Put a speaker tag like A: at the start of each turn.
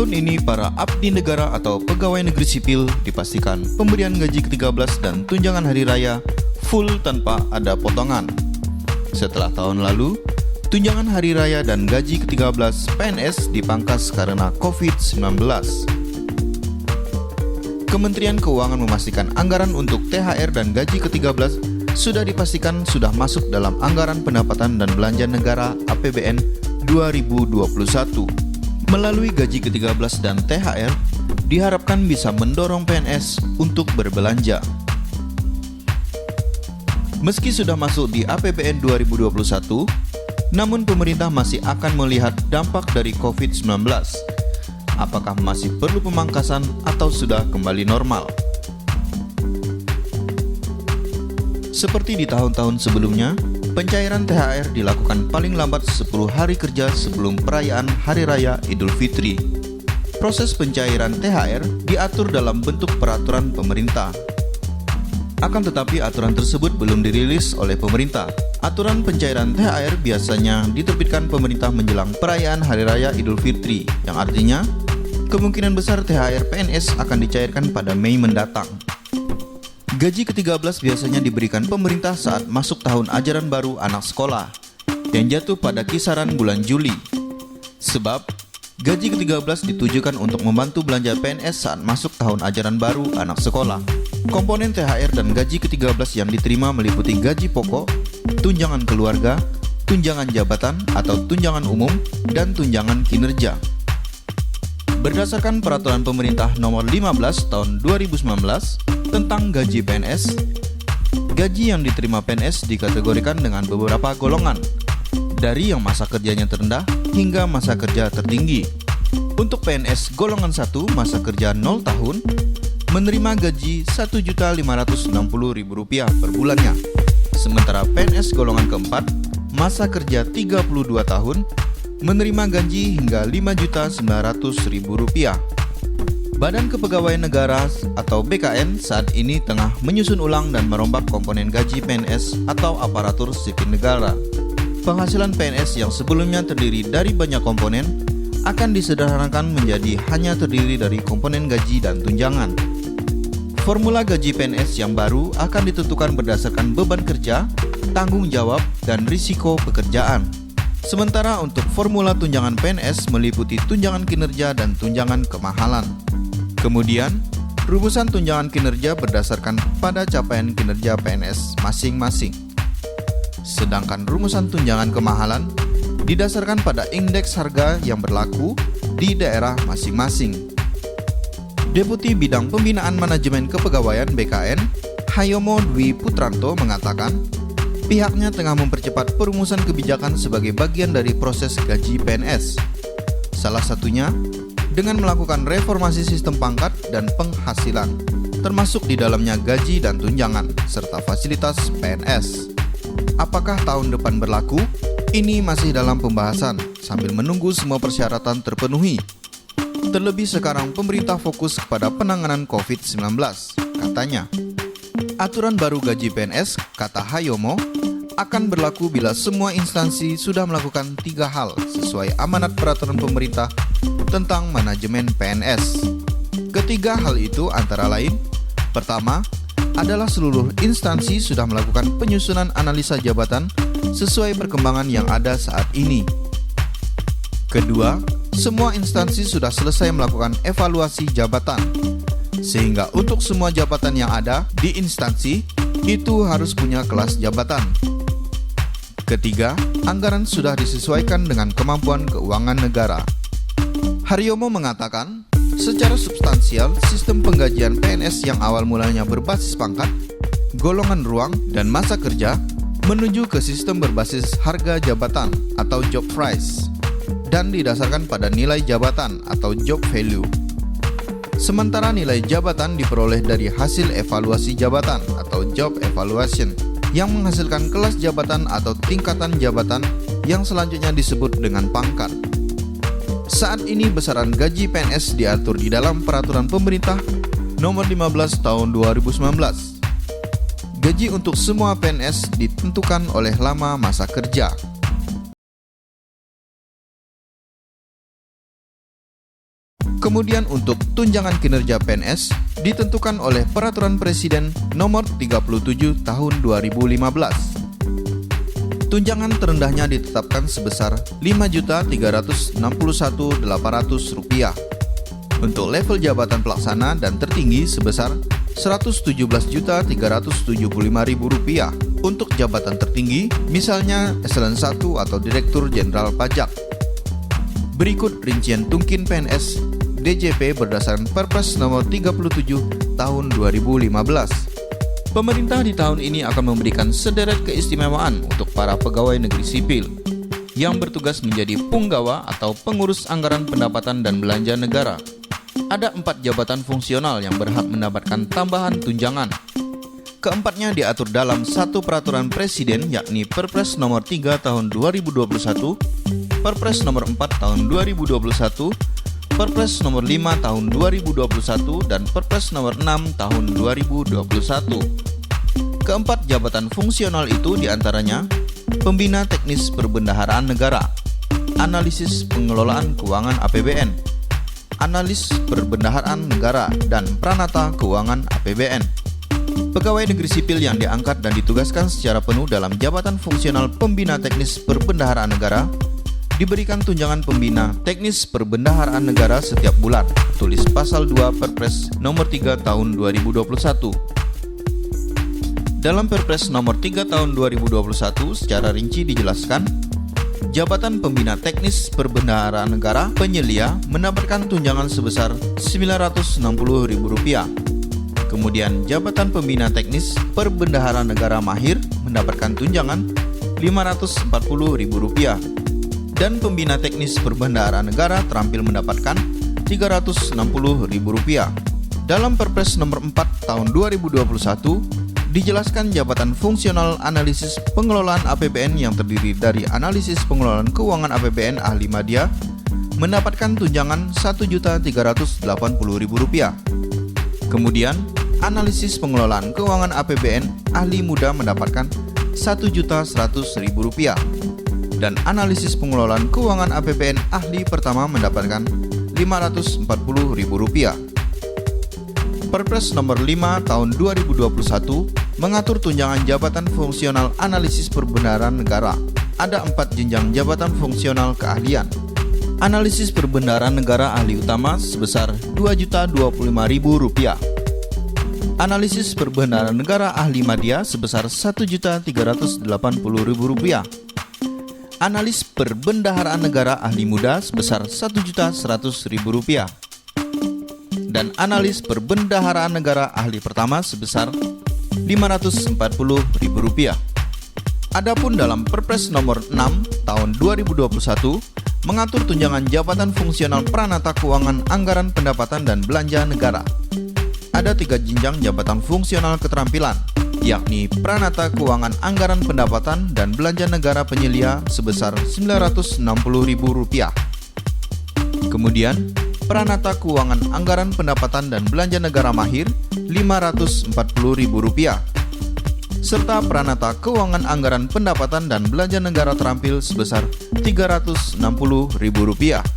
A: Tahun ini para abdi negara atau pegawai negeri sipil dipastikan pemberian gaji ke-13 dan tunjangan hari raya full tanpa ada potongan. Setelah tahun lalu, tunjangan hari raya dan gaji ke-13 PNS dipangkas karena COVID-19. Kementerian Keuangan memastikan anggaran untuk THR dan gaji ke-13 sudah dipastikan sudah masuk dalam anggaran pendapatan dan belanja negara APBN 2021. Melalui gaji ke-13 dan THR, diharapkan bisa mendorong PNS untuk berbelanja. Meski sudah masuk di APBN 2021, namun pemerintah masih akan melihat dampak dari COVID-19. Apakah masih perlu pemangkasan atau sudah kembali normal? Seperti di tahun-tahun sebelumnya, pencairan THR dilakukan paling lambat 10 hari kerja sebelum perayaan Hari Raya Idul Fitri. Proses pencairan THR diatur dalam bentuk peraturan pemerintah. Akan tetapi aturan tersebut belum dirilis oleh pemerintah. Aturan pencairan THR biasanya diterbitkan pemerintah menjelang perayaan Hari Raya Idul Fitri, yang artinya kemungkinan besar THR PNS akan dicairkan pada Mei mendatang. Gaji ke-13 biasanya diberikan pemerintah saat masuk tahun ajaran baru anak sekolah, yang jatuh pada kisaran bulan Juli. Sebab, gaji ke-13 ditujukan untuk membantu belanja PNS saat masuk tahun ajaran baru anak sekolah. Komponen THR dan gaji ke-13 yang diterima meliputi gaji pokok, tunjangan keluarga, tunjangan jabatan atau tunjangan umum, dan tunjangan kinerja. Berdasarkan peraturan pemerintah nomor 15 tahun 2019 tentang gaji PNS, gaji yang diterima PNS dikategorikan dengan beberapa golongan, dari yang masa kerjanya terendah hingga masa kerja tertinggi. Untuk PNS golongan 1 masa kerja 0 tahun menerima gaji Rp1.560.000 per bulannya. Sementara PNS golongan keempat masa kerja 32 tahun menerima gaji hingga Rp5.900.000. Badan Kepegawaian Negara atau BKN saat ini tengah menyusun ulang dan merombak komponen gaji PNS atau aparatur sipil negara. Penghasilan PNS yang sebelumnya terdiri dari banyak komponen akan disederhanakan menjadi hanya terdiri dari komponen gaji dan tunjangan. Formula gaji PNS yang baru akan ditentukan berdasarkan beban kerja, tanggung jawab, dan risiko pekerjaan. Sementara untuk formula tunjangan PNS meliputi tunjangan kinerja dan tunjangan kemahalan. Kemudian, rumusan tunjangan kinerja berdasarkan pada capaian kinerja PNS masing-masing. Sedangkan rumusan tunjangan kemahalan didasarkan pada indeks harga yang berlaku di daerah masing-masing. Deputi Bidang Pembinaan Manajemen Kepegawaian BKN, Hayomo Dwi Putranto mengatakan, pihaknya tengah mempercepat perumusan kebijakan sebagai bagian dari proses gaji PNS. Salah satunya dengan melakukan reformasi sistem pangkat dan penghasilan, termasuk di dalamnya gaji dan tunjangan, serta fasilitas PNS. Apakah tahun depan berlaku? Ini masih dalam pembahasan, sambil menunggu semua persyaratan terpenuhi. Terlebih sekarang pemerintah fokus kepada penanganan COVID-19, katanya. Aturan baru gaji PNS, kata Hayomo, akan berlaku bila semua instansi sudah melakukan 3 hal sesuai amanat peraturan pemerintah tentang manajemen PNS. Ketiga hal itu antara lain, pertama adalah seluruh instansi sudah melakukan penyusunan analisa jabatan sesuai perkembangan yang ada saat ini. Kedua, semua instansi sudah selesai melakukan evaluasi jabatan, sehingga untuk semua jabatan yang ada di instansi itu harus punya kelas jabatan. Ketiga, anggaran sudah disesuaikan dengan kemampuan keuangan negara. Haryomo mengatakan, secara substansial sistem penggajian PNS yang awal mulanya berbasis pangkat, golongan ruang, dan masa kerja menuju ke sistem berbasis harga jabatan atau job price dan didasarkan pada nilai jabatan atau job value. Sementara nilai jabatan diperoleh dari hasil evaluasi jabatan atau job evaluation yang menghasilkan kelas jabatan atau tingkatan jabatan yang selanjutnya disebut dengan pangkat. Saat ini besaran gaji PNS diatur di dalam peraturan pemerintah nomor 15 tahun 2019. Gaji untuk semua PNS ditentukan oleh lama masa kerja. Kemudian untuk tunjangan kinerja PNS ditentukan oleh Peraturan Presiden Nomor 37 Tahun 2015. Tunjangan terendahnya ditetapkan sebesar Rp5.361.800. Untuk level jabatan pelaksana dan tertinggi sebesar Rp117.375.000. Untuk jabatan tertinggi, misalnya Eselon 1 atau Direktur Jenderal Pajak. Berikut rincian tungkin PNS DJP berdasarkan Perpres Nomor 37 Tahun 2015. Pemerintah di tahun ini akan memberikan sederet keistimewaan untuk para pegawai negeri sipil yang bertugas menjadi punggawa atau pengurus anggaran pendapatan dan belanja negara. Ada 4 jabatan fungsional yang berhak mendapatkan tambahan tunjangan. Keempatnya diatur dalam satu peraturan presiden, yakni Perpres Nomor 3 Tahun 2021, Perpres Nomor 4 Tahun 2021, Perpres Nomor 5 Tahun 2021, dan Perpres Nomor 6 Tahun 2021. Keempat jabatan fungsional itu diantaranya Pembina Teknis Perbendaharaan Negara, Analisis Pengelolaan Keuangan APBN, Analis Perbendaharaan Negara, dan Pranata Keuangan APBN. Pegawai negeri sipil yang diangkat dan ditugaskan secara penuh dalam jabatan fungsional Pembina Teknis Perbendaharaan Negara diberikan tunjangan Pembina Teknis Perbendaharaan Negara setiap bulan. Tulis pasal 2 Perpres Nomor 3 Tahun 2021. Dalam Perpres Nomor 3 Tahun 2021 secara rinci dijelaskan, jabatan Pembina Teknis Perbendaharaan Negara penyelia mendapatkan tunjangan sebesar Rp960.000. Kemudian jabatan Pembina Teknis Perbendaharaan Negara Mahir mendapatkan tunjangan Rp540.000. Dan Pembina Teknis Perbendaharaan Negara Terampil mendapatkan Rp360.000. Dalam Perpres Nomor 4 Tahun 2021 dijelaskan jabatan fungsional analisis pengelolaan APBN yang terdiri dari analisis pengelolaan keuangan APBN ahli madya mendapatkan tunjangan Rp1.380.000. Kemudian, analisis pengelolaan keuangan APBN ahli muda mendapatkan Rp1.100.000. Dan analisis pengelolaan keuangan APBN ahli pertama mendapatkan Rp540.000. Perpres Nomor 5 Tahun 2021 mengatur tunjangan jabatan fungsional analisis perbendaharaan negara. Ada 4 jenjang jabatan fungsional keahlian. Analisis perbendaharaan negara ahli utama sebesar Rp2.025.000. Analisis perbendaharaan negara ahli madya sebesar Rp1.380.000. Analis perbendaharaan negara ahli muda sebesar Rp1.100.000. Dan analis perbendaharaan negara ahli pertama sebesar Rp540.000. Adapun dalam Perpres Nomor 6 Tahun 2021 mengatur tunjangan jabatan fungsional Pranata Keuangan Anggaran Pendapatan dan Belanja Negara. Ada 3 jenjang jabatan fungsional keterampilan, yakni Pranata Keuangan Anggaran Pendapatan dan Belanja Negara penyelia sebesar Rp960.000. Kemudian Pranata Keuangan Anggaran Pendapatan dan Belanja Negara Mahir Rp540.000, serta Pranata Keuangan Anggaran Pendapatan dan Belanja Negara Terampil sebesar Rp360.000.